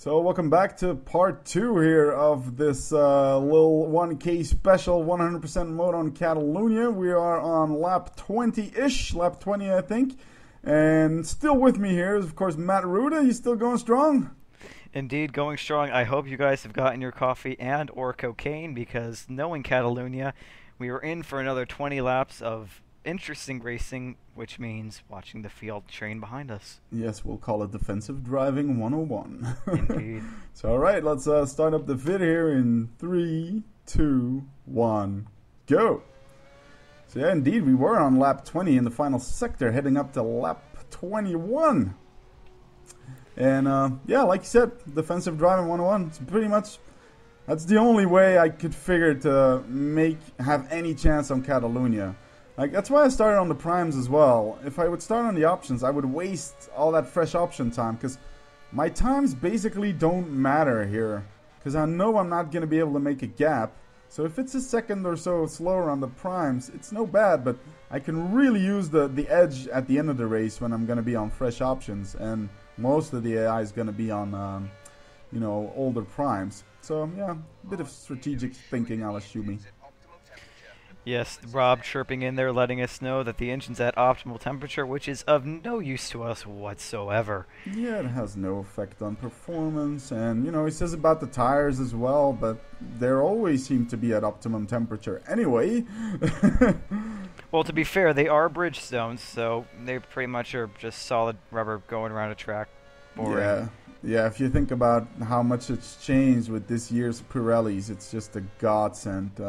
So welcome back to part 2 here of this little 1K special 100% mode on Catalunya. We are on lap 20-ish, lap 20 I think. And still with me here is of course Matt Ruda. You still going strong? Indeed, going strong. I hope you guys have gotten your coffee and or cocaine because knowing Catalunya, we are in for another 20 laps of interesting racing, which means watching the field train behind us. Yes, we'll call it Defensive Driving 101. Indeed. So alright, let's start up the vid here in 3, 2, 1, go! So yeah, indeed, we were on lap 20 in the final sector, heading up to lap 21. And yeah, like you said, Defensive Driving 101, it's pretty much, that's the only way I could figure to have any chance on Catalunya. Like, that's why I started on the primes as well. If I would start on the options, I would waste all that fresh option time, because my times basically don't matter here, because I know I'm not going to be able to make a gap. So if it's a second or so slower on the primes, it's no bad, but I can really use the edge at the end of the race when I'm going to be on fresh options, and most of the AI is going to be on, you know, older primes. So yeah, a bit of strategic thinking, I'll assume. Yes, Rob chirping in there, letting us know that the engine's at optimal temperature, which is of no use to us whatsoever. Yeah, it has no effect on performance, and you know, he says about the tires as well, but they always seem to be at optimum temperature anyway. Well, to be fair, they are Bridgestones, so they pretty much are just solid rubber going around a track. Boring. Yeah, if you think about how much it's changed with this year's Pirellis, it's just a godsend.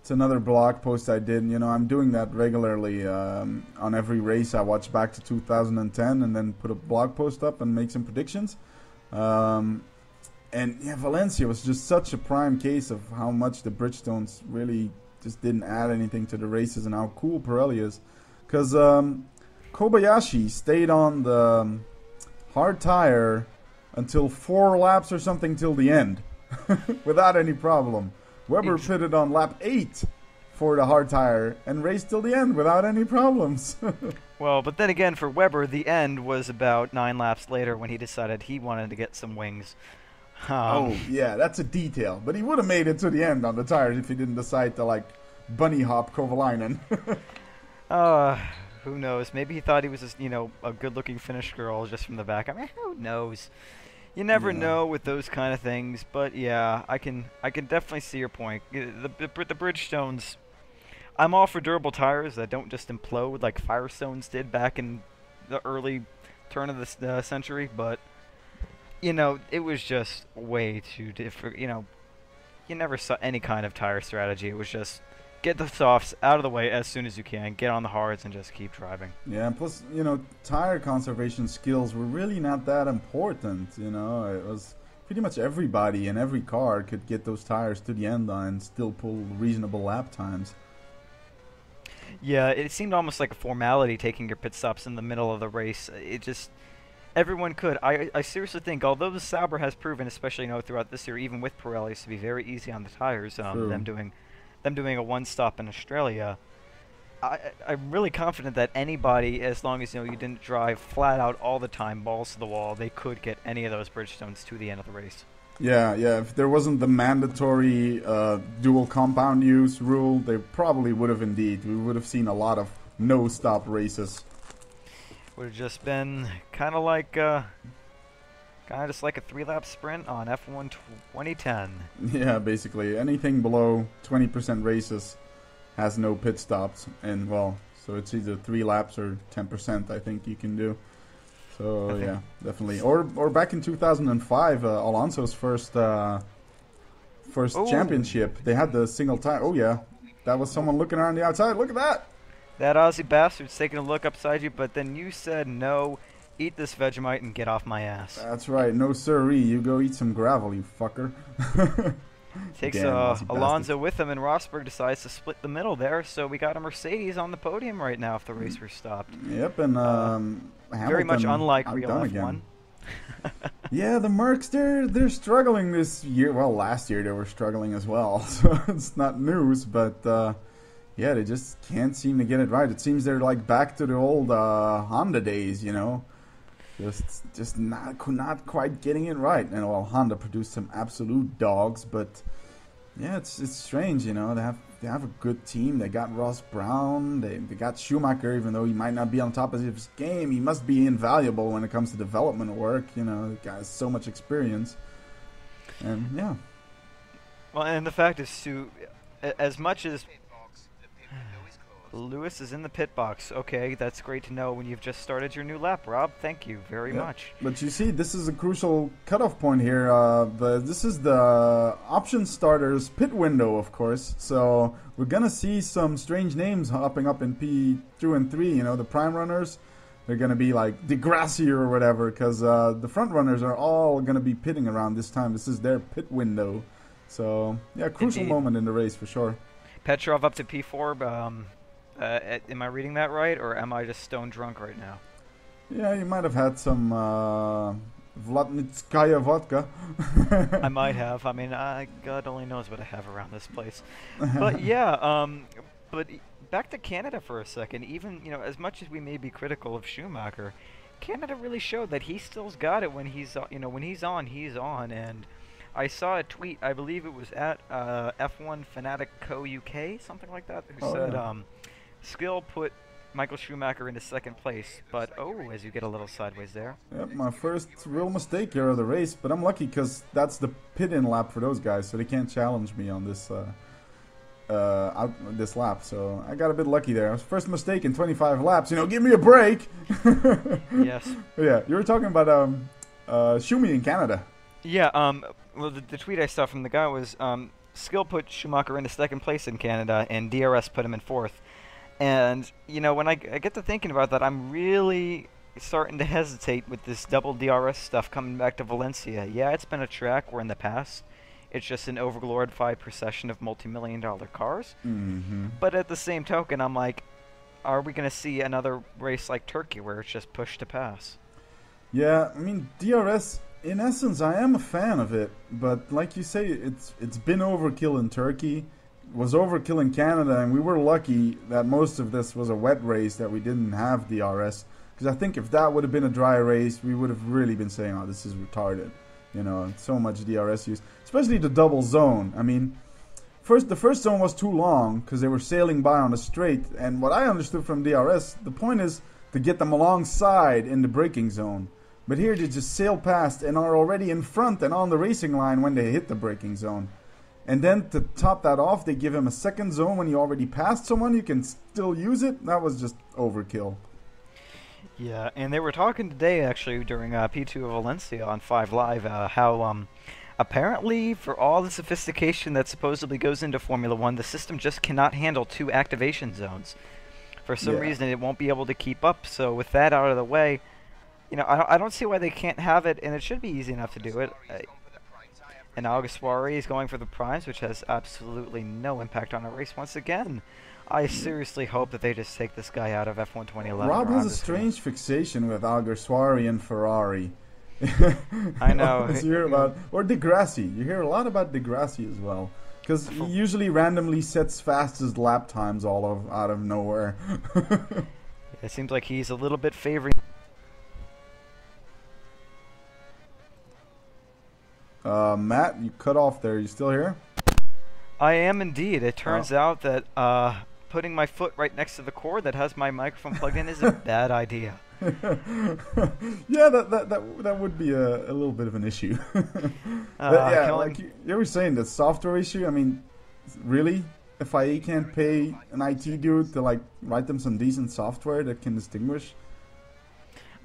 It's another blog post I did. You know, I'm doing that regularly on every race. I watch back to 2010 and then put a blog post up and make some predictions. And yeah, Valencia was just such a prime case of how much the Bridgestones really just didn't add anything to the races and how cool Pirelli is. Because Kobayashi stayed on the hard tire until 4 laps or something till the end without any problem. Weber pitted on lap 8 for the hard tire and raced till the end without any problems. Well, but then again, for Weber, the end was about 9 laps later when he decided he wanted to get some wings. Oh, yeah, that's a detail. But he would have made it to the end on the tires if he didn't decide to, like, bunny hop Kovalainen. Who knows? Maybe he thought he was just, you know, a good-looking Finnish girl just from the back. I mean, who knows? You never know with those kind of things, but yeah, I can definitely see your point. The Bridgestones, I'm all for durable tires that don't just implode like Firestones did back in the early turn of the century, but you know, it was just way too different. You know, you never saw any kind of tire strategy. It was just get the softs out of the way as soon as you can, get on the hards, and just keep driving. Yeah, and plus, you know, tire conservation skills were really not that important, you know. It was pretty much everybody in every car could get those tires to the end line and still pull reasonable lap times. Yeah, it seemed almost like a formality taking your pit stops in the middle of the race. It just... Everyone could. I seriously think, although the Sauber has proven, especially, you know, throughout this year, even with Pirellis, to be very easy on the tires, them doing a one-stop in Australia, I'm really confident that anybody, as long as, you know, you didn't drive flat out all the time, balls to the wall, they could get any of those Bridgestones to the end of the race. Yeah, if there wasn't the mandatory dual compound use rule, they probably would have indeed. We would have seen a lot of no-stop races. Would have just been kind of just like a 3-lap sprint on F1 2010. Yeah, basically. Anything below 20% races has no pit stops. And, well, so it's either 3 laps or 10%, I think you can do. So, yeah, definitely. Or back in 2005, Alonso's first championship, they had the single tire. Oh, yeah. That was someone looking around the outside. Look at that. That Aussie bastard's taking a look upside you, but then you said no. Eat this Vegemite and get off my ass. That's right. No siree. You go eat some gravel, you fucker. Takes Alonso with him, and Rosberg decides to split the middle there, so we got a Mercedes on the podium right now if the race were stopped. Yep, and Hamilton, very much unlike real F1. Yeah, the Mercs, they're struggling this year. Well, last year they were struggling as well, so it's not news, but yeah, they just can't seem to get it right. It seems they're like back to the old Honda days, you know. Just not quite getting it right. And well, Honda produced some absolute dogs, but yeah, it's strange, you know. They have a good team. They got Ross Brown. They got Schumacher, even though he might not be on top of his game. He must be invaluable when it comes to development work. You know, the guy has so much experience. And yeah. Well, and the fact is, too, as much as Lewis is in the pit box. Okay, that's great to know when you've just started your new lap, Rob. Thank you very much. But you see, this is a crucial cutoff point here. This is the option starters pit window, of course. So we're going to see some strange names hopping up in P2 and 3. You know, the prime runners, they're going to be like Degrassi or whatever, because the front runners are all going to be pitting around this time. This is their pit window. So, yeah, crucial moment in the race for sure. Petrov up to P4. Am I reading that right, or am I just stone drunk right now? Yeah, you might have had some Vlatnitskaya vodka. I might have. I mean, God only knows what I have around this place. But yeah, but back to Canada for a second. Even, you know, as much as we may be critical of Schumacher, Canada really showed that he still's got it when he's, you know, when he's on, he's on. And I saw a tweet, I believe it was at F1 Fanatic Co. UK, something like that, who said, Skill put Michael Schumacher into second place, but as you get a little sideways there. Yep, my first real mistake here of the race, but I'm lucky because that's the pit-in lap for those guys, so they can't challenge me on this this lap. So I got a bit lucky there. First mistake in 25 laps. You know, give me a break. Yes. Yeah, you were talking about Schumi in Canada. Yeah. Well, the tweet I saw from the guy was Skill put Schumacher into second place in Canada, and DRS put him in fourth. And, you know, when I get to thinking about that, I'm really starting to hesitate with this double DRS stuff coming back to Valencia. Yeah, it's been a track where in the past it's just an overglorified procession of multi-million-dollar cars. Mm-hmm. But at the same token, I'm like, are we going to see another race like Turkey where it's just push to pass? Yeah, I mean, DRS, in essence, I am a fan of it. But like you say, it's been overkill in Turkey. Was overkill in Canada, and we were lucky that most of this was a wet race, that we didn't have DRS, because I think if that would have been a dry race, we would have really been saying, oh, this is retarded, you know, so much DRS use, especially the double zone. I mean, the first zone was too long because they were sailing by on a straight, and what I understood from DRS, the point is to get them alongside in the braking zone, but here they just sail past and are already in front and on the racing line when they hit the braking zone. And then to top that off, they give him a second zone when you already passed someone. You can still use it. That was just overkill. Yeah, and they were talking today, actually, during P2 of Valencia on 5 Live, how apparently, for all the sophistication that supposedly goes into Formula 1, the system just cannot handle 2 activation zones. For some reason, it won't be able to keep up. So with that out of the way, you know, I don't see why they can't have it, and it should be easy enough to do it. And Alguersuari is going for the primes, which has absolutely no impact on a race once again. I seriously hope that they just take this guy out of F1 2011. Rob has a strange fixation with Alguersuari and Ferrari. I know. You hear about, or Degrassi. You hear a lot about Degrassi as well. Because he usually randomly sets fastest lap times out of nowhere. It seems like he's a little bit favoring. Matt, you cut off there. You still here? I am indeed. It turns out that putting my foot right next to the cord that has my microphone plugged in is a bad idea. Yeah, that would be a little bit of an issue. Yeah, like you were saying, the software issue. I mean, really, FIA can't pay an IT dude to like write them some decent software that can distinguish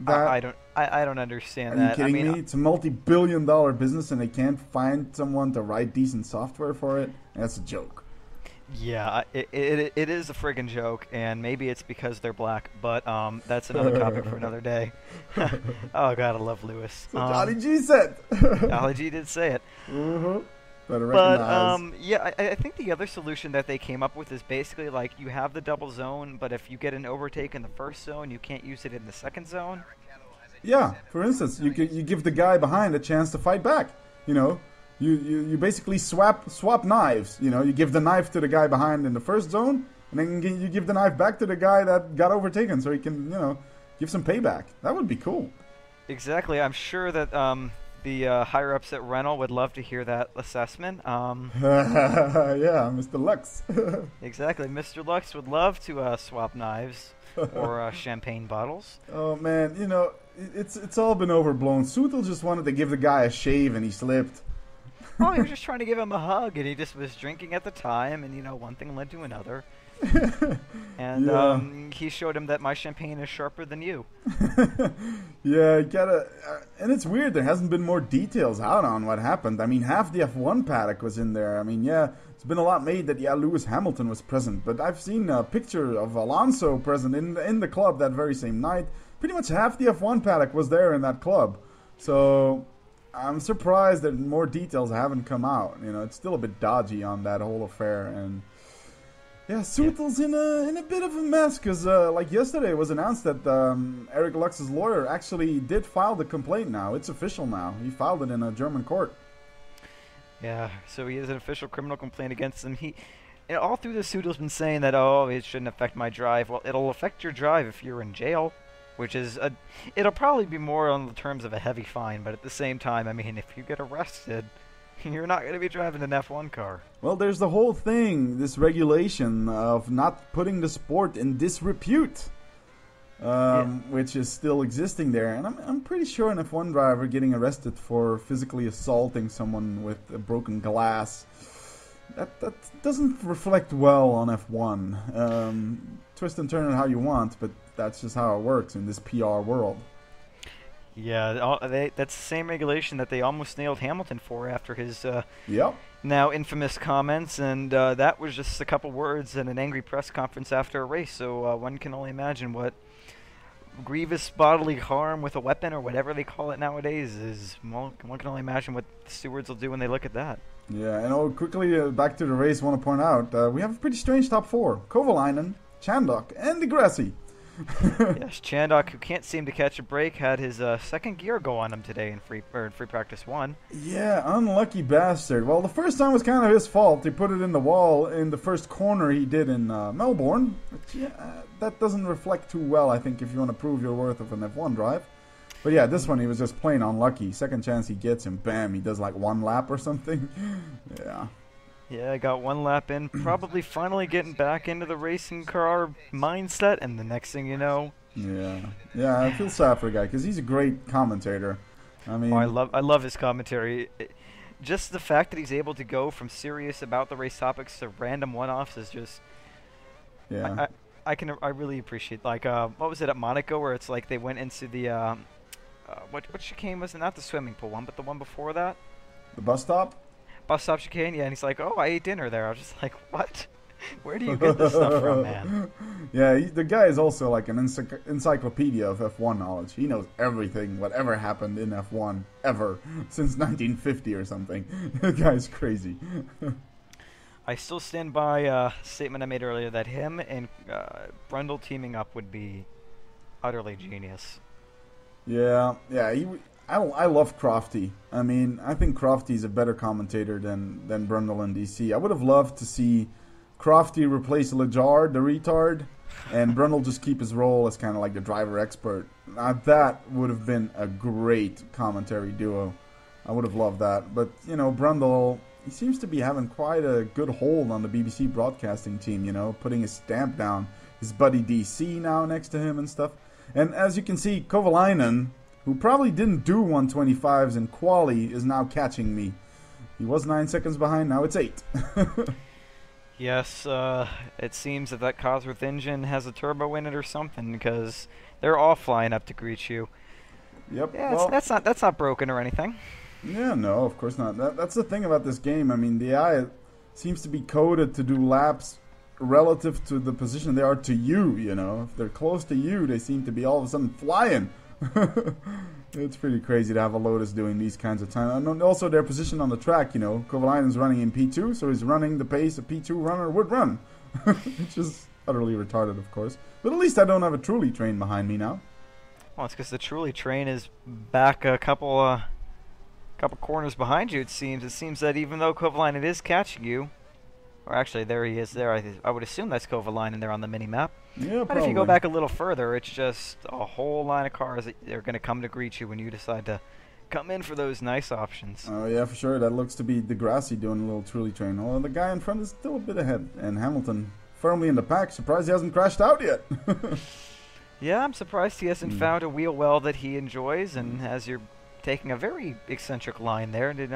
that? I don't understand that. Are you kidding me? It's a multi-billion-dollar business, and they can't find someone to write decent software for it. That's a joke. Yeah, it is a friggin' joke, and maybe it's because they're black, but that's another topic for another day. Oh God, I love Lewis. So Johnny G said. Johnny G did say it. Mm-hmm. But yeah, I think the other solution that they came up with is basically like you have the double zone, but if you get an overtake in the first zone, you can't use it in the second zone. Yeah, for instance, you give the guy behind a chance to fight back. You know, you basically swap knives. You know, you give the knife to the guy behind in the first zone, and then you give the knife back to the guy that got overtaken, so he can, you know, give some payback. That would be cool. Exactly. I'm sure that the higher ups at Renault would love to hear that assessment. Yeah, Mr. Lux. Exactly. Mr. Lux would love to swap knives or champagne bottles. Oh man, it's all been overblown. Soutel just wanted to give the guy a shave and he slipped. Oh, he was just trying to give him a hug, and he just was drinking at the time, and one thing led to another. And Yeah. he showed him that my champagne is sharper than you. Yeah, you gotta. And it's weird. There hasn't been more details out on what happened. I mean, half the F1 paddock was in there. I mean, yeah, it's been a lot made that Lewis Hamilton was present, but I've seen a picture of Alonso present in the club that very same night. Pretty much half the F1 paddock was there in that club. So I'm surprised that more details haven't come out. It's still a bit dodgy on that whole affair, and yeah, Soutel's in a bit of a mess because, like yesterday, it was announced that Eric Lux's lawyer actually did file the complaint. Now it's official. Now he filed it in a German court. Yeah, so he has an official criminal complaint against him. All through this, Soutel's been saying that, oh, it shouldn't affect my drive. Well, it'll affect your drive if you're in jail, which is it'll probably be more on the terms of a heavy fine. But at the same time, I mean, if you get arrested, you're not going to be driving an F1 car. Well, there's the whole thing, this regulation of not putting the sport in disrepute, which is still existing there. And I'm pretty sure an F1 driver getting arrested for physically assaulting someone with a broken glass, that doesn't reflect well on F1. Twist and turn it how you want, but that's just how it works in this PR world. Yeah, that's the same regulation that they almost nailed Hamilton for after his Yep. now infamous comments, and that was just a couple words in an angry press conference after a race. So one can only imagine what grievous bodily harm with a weapon or whatever they call it nowadays is. Well, one can only imagine what the stewards will do when they look at that. Yeah, and quickly back to the race, I want to point out we have a pretty strange top four. Kovalainen, Chandok, and Degrassi. Yes, Chandok, who can't seem to catch a break, had his second gear go on him today in free practice 1. Yeah, unlucky bastard. Well, the first time was kind of his fault. He put it in the wall in the first corner he did in Melbourne. But yeah, that doesn't reflect too well, I think, if you want to prove your worth of an F1 drive. But yeah, this one he was just plain unlucky. Second chance he gets him, bam, he does like one lap or something. Yeah. Yeah, I got one lap in, probably finally getting back into the racing car mindset, and the next thing you know... Yeah, I feel sad for the guy, because he's a great commentator. I mean... Oh, I love his commentary. Just the fact that he's able to go from serious about the race topics to random one-offs is just... Yeah. I really appreciate, like, what was it at Monaco, where it's like they went into the, what chicane was it? Not the swimming pool one, but the one before that? The bus stop? Bus stop chicane, yeah, and he's like, oh, I ate dinner there. I was just like, what? Where do you get this stuff from, man? Yeah, the guy is also like an encyclopedia of F1 knowledge. He knows everything, whatever happened in F1, ever, since 1950 or something. The guy's crazy. I still stand by a statement I made earlier that him and Brundle teaming up would be utterly genius. Yeah, I love Crofty. I mean, I think Crofty's a better commentator than Brundle and DC. I would have loved to see Crofty replace Lejard, the retard, and Brundle just keep his role as kind of like the driver expert. Now, that would have been a great commentary duo. I would have loved that. But, Brundle, he seems to be having quite a good hold on the BBC broadcasting team, putting his stamp down. His buddy DC now next to him and stuff. And as you can see, Kovalainen, who probably didn't do 125s in quali, is now catching me. He was 9 seconds behind, now it's 8. Yes, it seems that Cosworth engine has a turbo in it or something, because they're all flying up to greet you. Yep. Yeah, well, that's not broken or anything. Yeah, no, of course not. That's the thing about this game. I mean, the AI seems to be coded to do laps relative to the position they are to you, If they're close to you, they seem to be all of a sudden flying. It's pretty crazy to have a Lotus doing these kinds of time. And also their position on the track, Kovalainen's running in P2, so he's running the pace a P2 runner would run. Which is utterly retarded, of course. But at least I don't have a Truly train behind me now. Well, it's because the Truly train is back a couple corners behind you, it seems. It seems that even though Kovalainen is catching you, Or actually, there he is there. I would assume that's Kovalainen there on the mini-map. Yeah, But if you go back a little further, it's just a whole line of cars that are going to come to greet you when you decide to come in for those nice options. Oh, yeah, for sure. That looks to be Degrassi doing a little truly train. Although the guy in front is still a bit ahead. And Hamilton firmly in the pack. Surprised he hasn't crashed out yet. Yeah, I'm surprised he hasn't found a wheel well that he enjoys. And as you're taking a very eccentric line there, did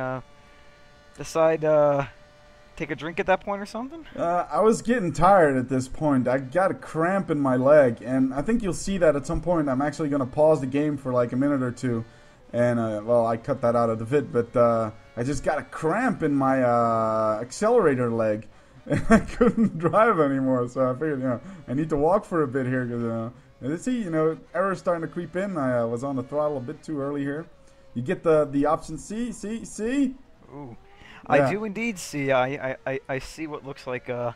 decide take a drink at that point or something? I was getting tired at this point. I got a cramp in my leg. And I think you'll see that at some point. I'm actually going to pause the game for like a minute or two. And, well, I cut that out of the vid, but I just got a cramp in my accelerator leg. And I couldn't drive anymore, so I figured, I need to walk for a bit here. Because, errors starting to creep in. I was on the throttle a bit too early here. You get the option C. Ooh. Yeah. I do indeed see. I see what looks like a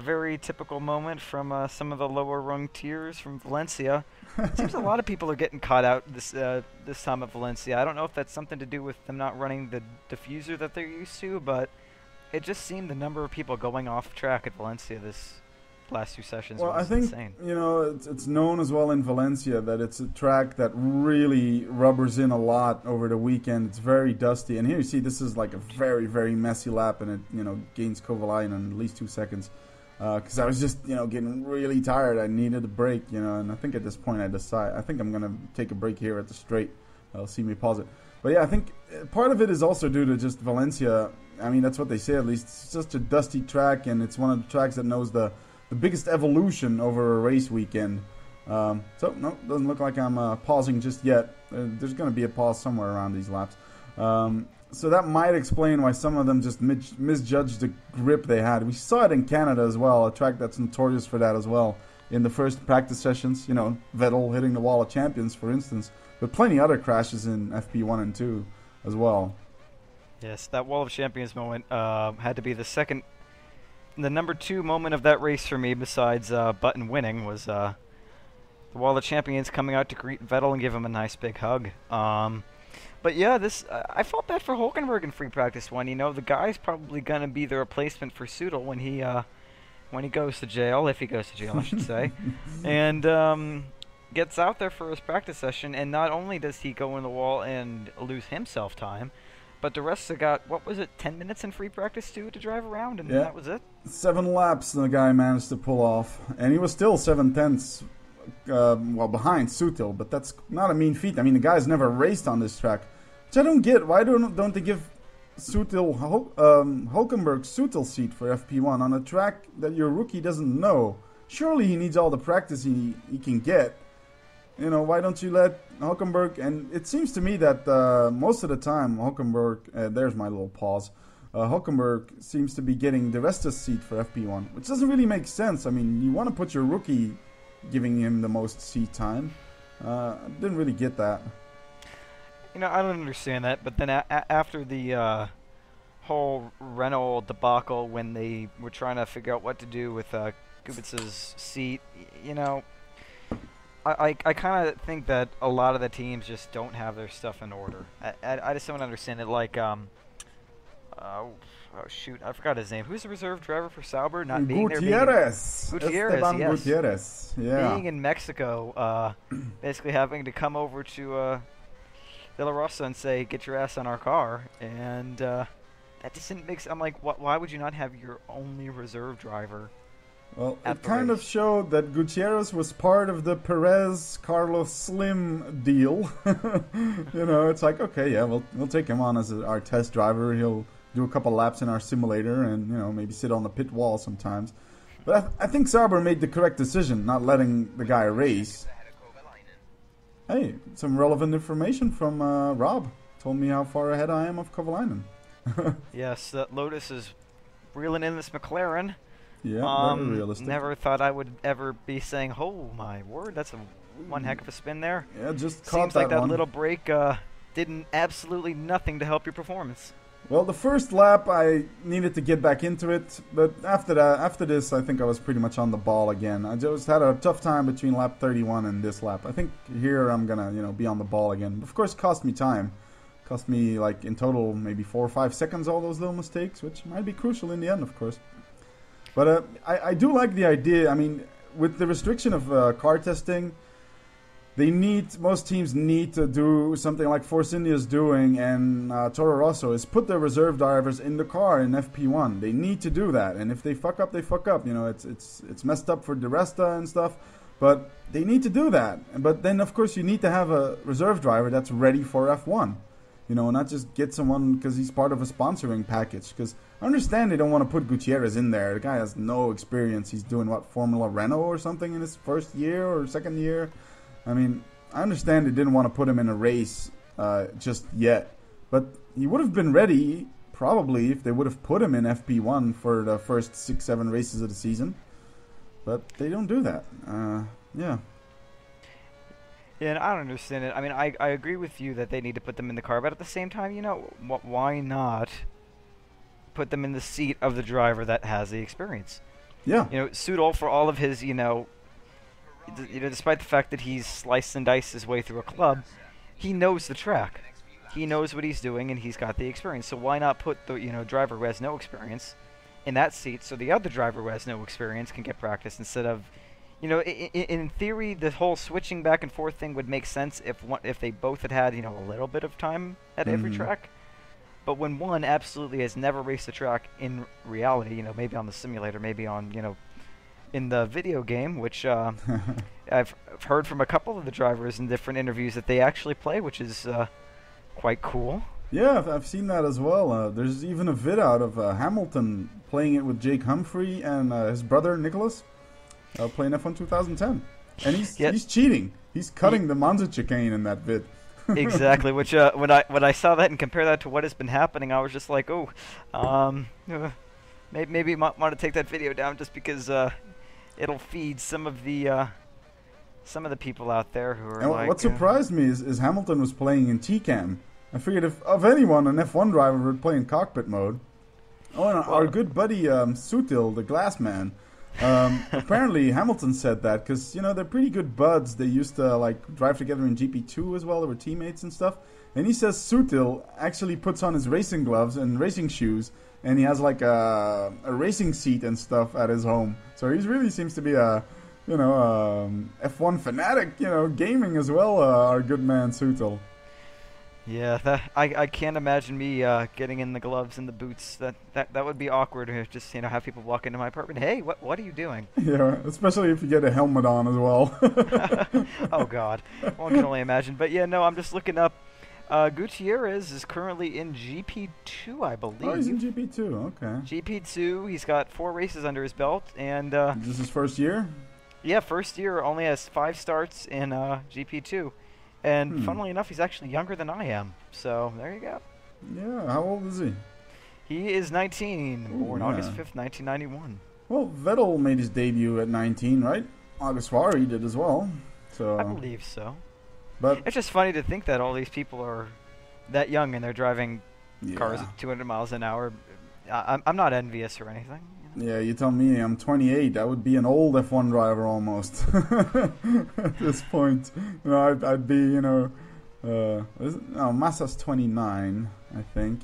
very typical moment from some of the lower rung tiers from Valencia. It seems a lot of people are getting caught out this time at Valencia. I don't know if that's something to do with them not running the diffuser that they're used to, but it just seemed the number of people going off track at Valencia this last two sessions was insane. It's known as well in Valencia that it's a track that really rubbers in a lot over the weekend. It's very dusty, and here you see this is like a very, very messy lap, and it gains Kovalainen at least 2 seconds. Because I was just, getting really tired. I needed a break, and I think at this point I think I'm going to take a break here at the straight. I'll see me pause it. But yeah, I think part of it is also due to just Valencia. I mean, that's what they say at least. It's just a dusty track, and it's one of the tracks that knows the biggest evolution over a race weekend. No, doesn't look like I'm pausing just yet. There's going to be a pause somewhere around these laps. So that might explain why some of them just misjudged the grip they had. We saw it in Canada as well, a track that's notorious for that as well. In the first practice sessions, Vettel hitting the wall of champions, for instance. But plenty other crashes in FP1 and 2 as well. Yes, that wall of champions moment had to be the number 2 moment of that race for me, besides Button winning, was the wall of champions coming out to greet Vettel and give him a nice big hug. But yeah, I felt bad for Hulkenberg in free practice 1. The guy's probably gonna be the replacement for Sudal when he goes to jail, if he goes to jail, I should say, and gets out there for his practice session. And not only does he go in the wall and lose himself time, but the rest got 10 minutes in free practice too to drive around, and that was it. 7 laps the guy managed to pull off, and he was still 7/10 behind Sutil, but that's not a mean feat. I mean, the guy's never raced on this track, which I don't get. Why don't they give Hulkenberg Sutil seat for FP1 on a track that your rookie doesn't know? Surely he needs all the practice he can get. Why don't you let Hulkenberg? And it seems to me that most of the time Hulkenberg, there's my little pause. Hulkenberg seems to be getting the rest of the seat for FP1, which doesn't really make sense. I mean, you want to put your rookie giving him the most seat time. I didn't really get that. I don't understand that. But then after the whole Renault debacle, when they were trying to figure out what to do with Kubica's seat, I kind of think that a lot of the teams just don't have their stuff in order. I just don't understand it. Like, shoot, I forgot his name. Who's the reserve driver for Sauber? Not being Gutierrez. There. Gutierrez, yes. Gutierrez, yeah. Being in Mexico, basically having to come over to De La Rosa and say, "Get your ass on our car," and that just didn't make sense. I'm like, why would you not have your only reserve driver? Well, it kind of showed that Gutierrez was part of the Perez-Carlos Slim deal. It's like, okay, yeah, we'll take him on as our test driver. He'll do a couple laps in our simulator and, maybe sit on the pit wall sometimes. But I think Sauber made the correct decision, not letting the guy race. Hey, some relevant information from Rob. Told me how far ahead I am of Kovalainen. Yes, that Lotus is reeling in this McLaren. Yeah, very realistic. Never thought I would ever be saying, "Oh my word, that's one heck of a spin there." Yeah, just caught Seems like that one. little break did absolutely nothing to help your performance. Well, the first lap I needed to get back into it, but after this, I think I was pretty much on the ball again. I just had a tough time between lap 31 and this lap. I think here I'm gonna, be on the ball again. Of course, it cost me time. Cost me, like, in total, maybe 4 or 5 seconds, all those little mistakes, which might be crucial in the end, of course. But I do like the idea. I mean, with the restriction of car testing, most teams need to do something like Force India is doing, and Toro Rosso is put their reserve drivers in the car in FP1. They need to do that, and if they fuck up, they fuck up. You know, it's messed up for Di Resta and stuff, but they need to do that. But then, of course, you need to have a reserve driver that's ready for F1. You know, not just get someone because he's part of a sponsoring package. Because I understand they don't want to put Gutierrez in there. The guy has no experience. He's doing, Formula Renault or something in his first year or second year. I mean, I understand they didn't want to put him in a race just yet. But he would have been ready, probably, if they would have put him in FP1 for the first 6-7 races of the season. But they don't do that. Yeah. Yeah, and I don't understand it. I mean, I agree with you that they need to put them in the car, but at the same time, you know, why not put them in the seat of the driver that has the experience? Yeah. You know, Sudol, for all of his, despite the fact that he's sliced and diced his way through a club, he knows the track. He knows what he's doing, and he's got the experience. So why not put the, driver who has no experience in that seat so the other driver who has no experience can get practice instead of... You know, in theory, the whole switching back and forth thing would make sense if they both had a little bit of time at every track. But when one absolutely has never raced a track in reality, maybe on the simulator, maybe on, in the video game, which I've heard from a couple of the drivers in different interviews that they actually play, which is quite cool. Yeah, I've seen that as well. There's even a vid out of Hamilton playing it with Jake Humphrey and his brother Nicholas. Playing F1 2010, and he's cheating. He's cutting the Monza chicane in that vid. Exactly. Which when I saw that and compare that to what has been happening, I was just like, maybe you might want to take that video down just because it'll feed some of the people out there who are. And what surprised me is Hamilton was playing in TCAM. I figured if of anyone an F1 driver would play in cockpit mode. Oh, and our good buddy Sutil, the glass man. Apparently Hamilton said that because they're pretty good buds. They used to drive together in GP2 as well. They were teammates and stuff. And he says Sutil actually puts on his racing gloves and racing shoes, and he has a racing seat and stuff at his home. So he really seems to be a F1 fanatic. Gaming as well. Our good man Sutil. Yeah, I can't imagine me getting in the gloves and the boots. That would be awkward to just have people walk into my apartment. Hey, what are you doing? Yeah, especially if you get a helmet on as well. Oh God, one can only imagine. But yeah, no, I'm just looking up. Gutierrez is currently in GP2, I believe. Oh, he's in GP2. Okay. GP2. He's got 4 races under his belt, and is this his first year? Yeah, first year. Only has 5 starts in GP2. And funnily enough, he's actually younger than I am. So there you go. Yeah, how old is he? He is 19, born August 5th, 1991. Well, Vettel made his debut at 19, right? Alguersuari did as well. So I believe so. But it's just funny to think that all these people are that young and they're driving cars at 200 miles an hour. I'm not envious or anything. Yeah, you tell me. I'm 28. I would be an old F1 driver almost at this point. I'd be, Massa's 29, I think.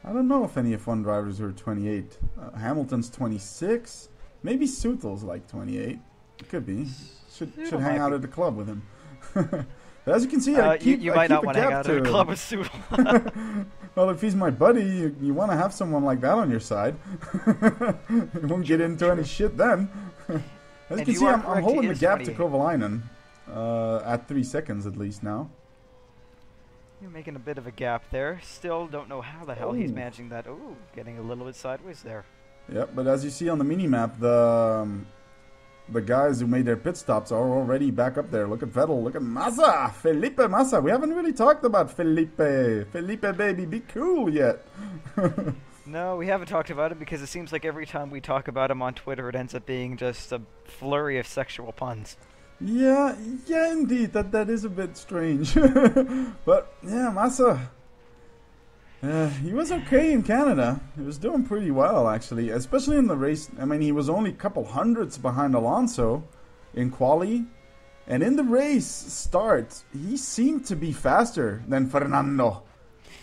I don't know if any F1 drivers are 28. Hamilton's 26. Maybe Sutil's 28. It could be. Should hang out at the club with him. As you can see, you might not want to hang out at a club with Sutil. Well, if he's my buddy, you want to have someone like that on your side. You won't get into any shit then. As you can see, I'm holding the gap to Kovalainen at 3 seconds at least now. You're making a bit of a gap there. Still don't know how the hell he's managing that. Ooh, getting a little bit sideways there. Yep, but as you see on the mini-map, the guys who made their pit stops are already back up there. Look at Vettel. Look at Massa. Felipe Massa. We haven't really talked about Felipe. Felipe, baby, be cool yet. No, we haven't talked about him because it seems like every time we talk about him on Twitter, it ends up being just a flurry of sexual puns. Yeah, indeed. That is a bit strange. But, yeah, Massa. He was okay in Canada. He was doing pretty well, actually, especially in the race. I mean, he was only a couple hundredths behind Alonso in quali. And in the race start, he seemed to be faster than Fernando.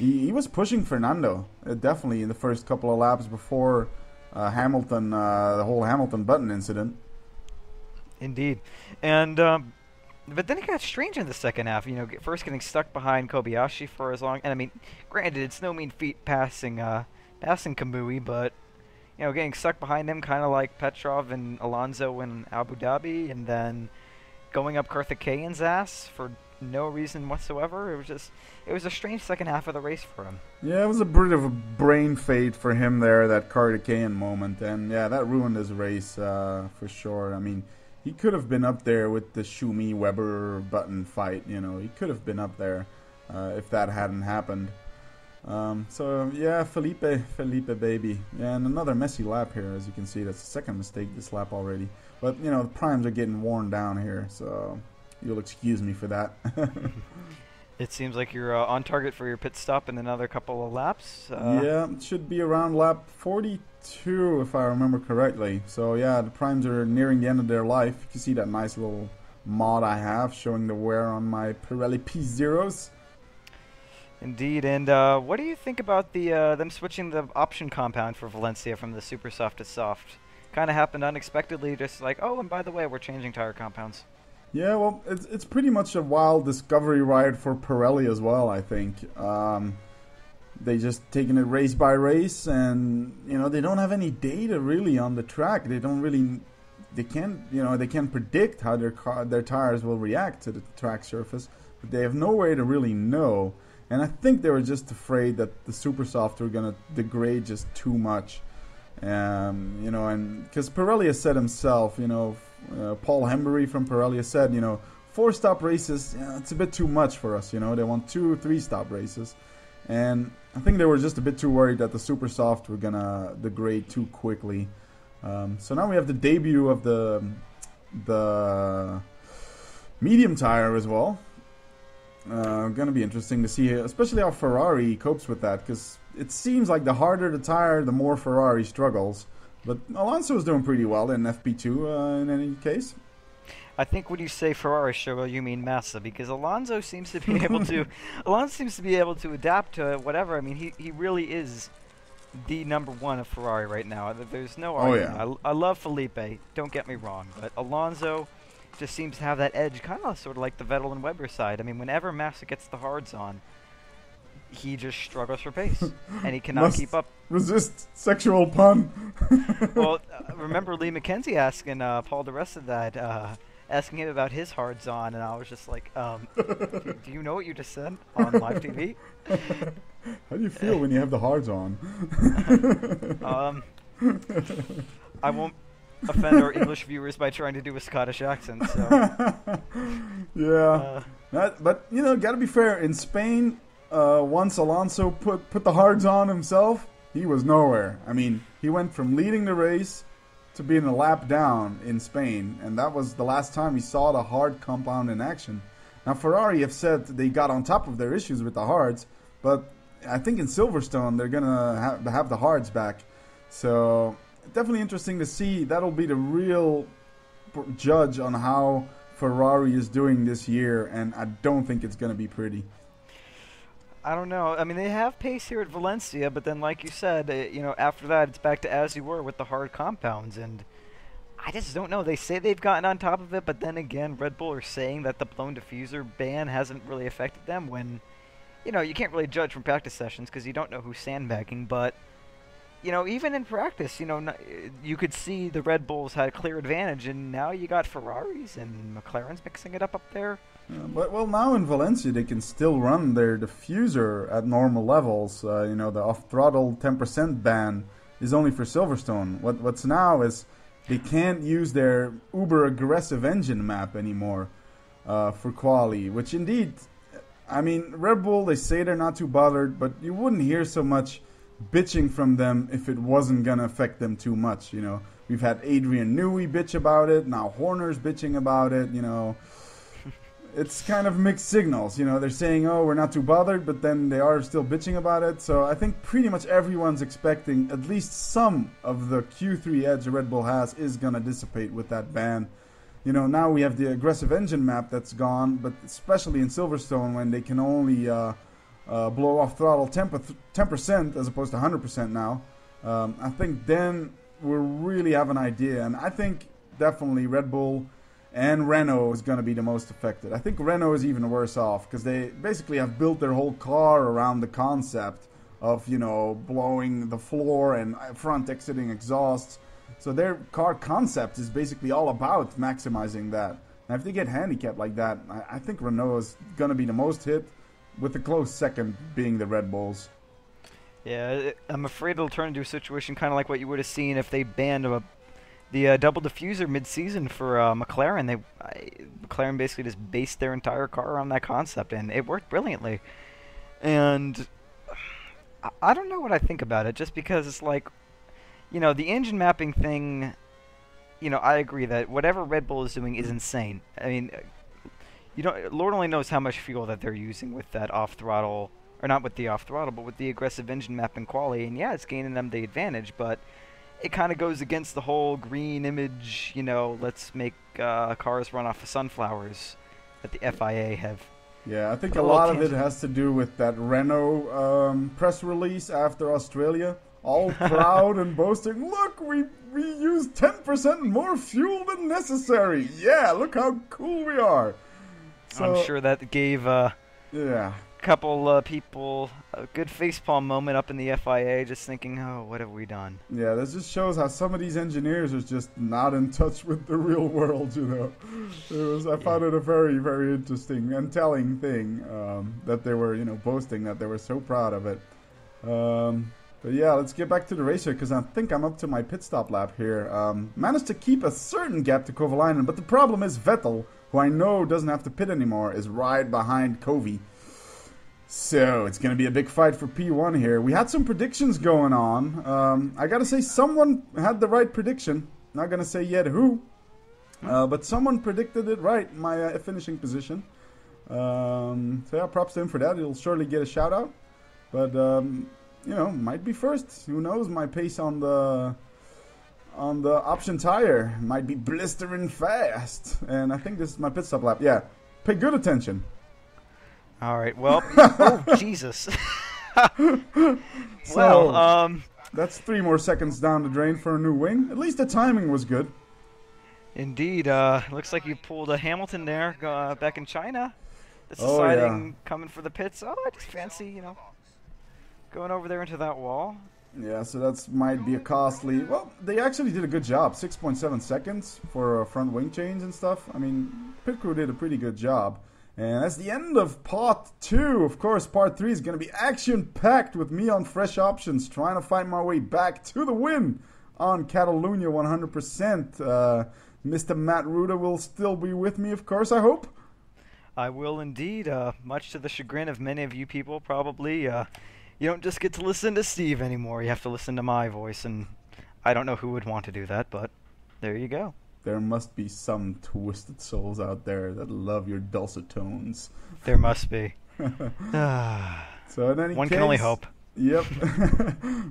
He was pushing Fernando, definitely, in the first couple of laps before Hamilton, the whole Hamilton button incident. Indeed. And but then it got strange in the second half. First getting stuck behind Kobayashi for as long, and I mean, granted, it's no mean feat passing Kamui, but getting stuck behind him, kind of like Petrov and Alonso in Abu Dhabi, and then going up Karthikeyan's ass for no reason whatsoever. It was a strange second half of the race for him. Yeah, it was a bit of a brain fade for him there, that Karthikeyan moment, and yeah, that ruined his race for sure. I mean, he could have been up there with the Schumi Weber button fight. He could have been up there if that hadn't happened. So yeah, Felipe baby. Yeah, and another messy lap here, as you can see. That's the second mistake this lap already. But the primes are getting worn down here, so you'll excuse me for that. It seems like you're on target for your pit stop in another couple of laps. Yeah, it should be around lap 42 if I remember correctly. So yeah, the primes are nearing the end of their life. You can see that nice little mod I have showing the wear on my Pirelli P0s. Indeed, and what do you think about them switching the option compound for Valencia from the super soft to soft? Kind of happened unexpectedly, just like, oh, and by the way, we're changing tire compounds. Yeah, well, it's pretty much a wild discovery ride for Pirelli as well, I think. They just taking it race by race, and they don't have any data really on the track. They can't predict how their tires will react to the track surface, but they have no way to really know. And I think they were just afraid that the super soft were gonna degrade just too much, and because Pirelli has said himself, Paul Hembury from Pirelli has said, 4-stop races, it's a bit too much for us. They want 2 or 3-stop races, and I think they were just a bit too worried that the super soft were gonna degrade too quickly. So now we have the debut of the medium tire as well. Going to be interesting to see, especially how Ferrari copes with that, because it seems like the harder the tire, the more Ferrari struggles. But Alonso is doing pretty well in FP2 in any case. I think when you say Ferrari struggle, you mean Massa, because Alonso seems to be able to adapt to whatever. I mean, he really is the number one of Ferrari right now. There's no argument. Oh, yeah. I love Felipe, don't get me wrong, but Alonso just seems to have that edge, kind of sort of like the Vettel and Webber side. I mean, whenever Massa gets the hards on, he just struggles for pace, and he cannot keep up. Resist sexual pun. Well, remember Lee McKenzie asking Paul the rest of that, asking him about his hards on, and I was just like, do you know what you just said on live TV? How do you feel when you have the hards on? I won't offend our English viewers by trying to do a Scottish accent. So. Yeah, but gotta be fair. In Spain, once Alonso put the hards on himself, he was nowhere. I mean, he went from leading the race to being a lap down in Spain, and that was the last time we saw the hard compound in action. Now, Ferrari have said they got on top of their issues with the hards, but I think in Silverstone they're gonna have the hards back. So definitely interesting to see. That'll be the real judge on how Ferrari is doing this year, and I don't think it's gonna be pretty. I don't know. I mean, they have pace here at Valencia, but then, like you said, after that, it's back to as you were with the hard compounds, and I just don't know. They say they've gotten on top of it, but then again, Red Bull are saying that the blown diffuser ban hasn't really affected them when, you can't really judge from practice sessions because you don't know who's sandbagging, but, even in practice, you could see the Red Bulls had a clear advantage, and now you got Ferraris and McLaren's mixing it up there. Well, now in Valencia they can still run their diffuser at normal levels. The off-throttle 10% ban is only for Silverstone. What's now is they can't use their uber-aggressive engine map anymore for quali, which indeed, I mean, Red Bull, they say they're not too bothered, but you wouldn't hear so much bitching from them if it wasn't going to affect them too much. We've had Adrian Newey bitch about it, now Horner's bitching about it, It's kind of mixed signals, they're saying, oh, we're not too bothered, but then they are still bitching about it. So I think pretty much everyone's expecting at least some of the Q3 edge Red Bull has is going to dissipate with that ban. Now we have the aggressive engine map that's gone, but especially in Silverstone when they can only blow off throttle 10% as opposed to 100% now, I think then we'll really have an idea. And I think definitely Red Bull and Renault is going to be the most affected. I think Renault is even worse off because they basically have built their whole car around the concept of, blowing the floor and front exiting exhausts. So their car concept is basically all about maximizing that. And if they get handicapped like that, I think Renault is going to be the most hit, with a close second being the Red Bulls. Yeah, I'm afraid it'll turn into a situation kind of like what you would have seen if they banned the double diffuser mid-season for McLaren. McLaren basically just based their entire car around that concept, and it worked brilliantly. And I don't know what I think about it, just because it's like, the engine mapping thing, I agree that whatever Red Bull is doing is insane. I mean, Lord only knows how much fuel that they're using with that off-throttle, or not with the off-throttle, but with the aggressive engine mapping quality. And yeah, it's gaining them the advantage, but it kind of goes against the whole green image, let's make cars run off of sunflowers that the FIA have. Yeah, I think a lot of it has to do with that Renault press release after Australia. All proud and boasting, look, we used 10% more fuel than necessary. Yeah, look how cool we are. So, I'm sure that gave a couple people a good facepalm moment up in the FIA, just thinking, oh, what have we done? Yeah, this just shows how some of these engineers are just not in touch with the real world, I found it a very, very interesting and telling thing that they were, boasting that they were so proud of it. But yeah, let's get back to the race here, because I think I'm up to my pit stop lap here. Managed to keep a certain gap to Kovalainen, but the problem is Vettel, who I know doesn't have to pit anymore, is right behind Kovy. So it's going to be a big fight for P1 here. We had some predictions going on. I got to say, someone had the right prediction. Not going to say yet who, but someone predicted it right, my finishing position. So yeah, props to him for that. He'll surely get a shout out. But might be first. Who knows? My pace on the option tire might be blistering fast. And I think this is my pit stop lap. Yeah, pay good attention. All right. Well, oh Jesus. That's 3 more seconds down the drain for a new wing. At least the timing was good. Indeed. Looks like you pulled a Hamilton there back in China. Deciding coming for the pits. Oh, I just fancy, going over there into that wall. Yeah, so that might be a costly... Well, they actually did a good job. 6.7 seconds for a front wing change and stuff. I mean, pit crew did a pretty good job. And that's the end of part 2. Of course, part 3 is going to be action-packed with me on fresh options, trying to find my way back to the win on Catalunya 100%. Mr. Matt Ruda will still be with me, of course, I hope. I will indeed, much to the chagrin of many of you people, probably. You don't just get to listen to Steve anymore. You have to listen to my voice, and I don't know who would want to do that, but there you go. There must be some twisted souls out there that love your dulcet tones. There must be. So in any One case, can only hope. Yep.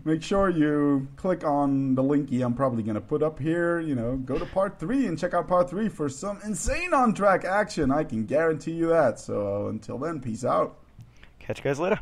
Make sure you click on the linky I'm probably going to put up here. Go to part 3 and check out part 3 for some insane on-track action. I can guarantee you that. So until then, peace out. Catch you guys later.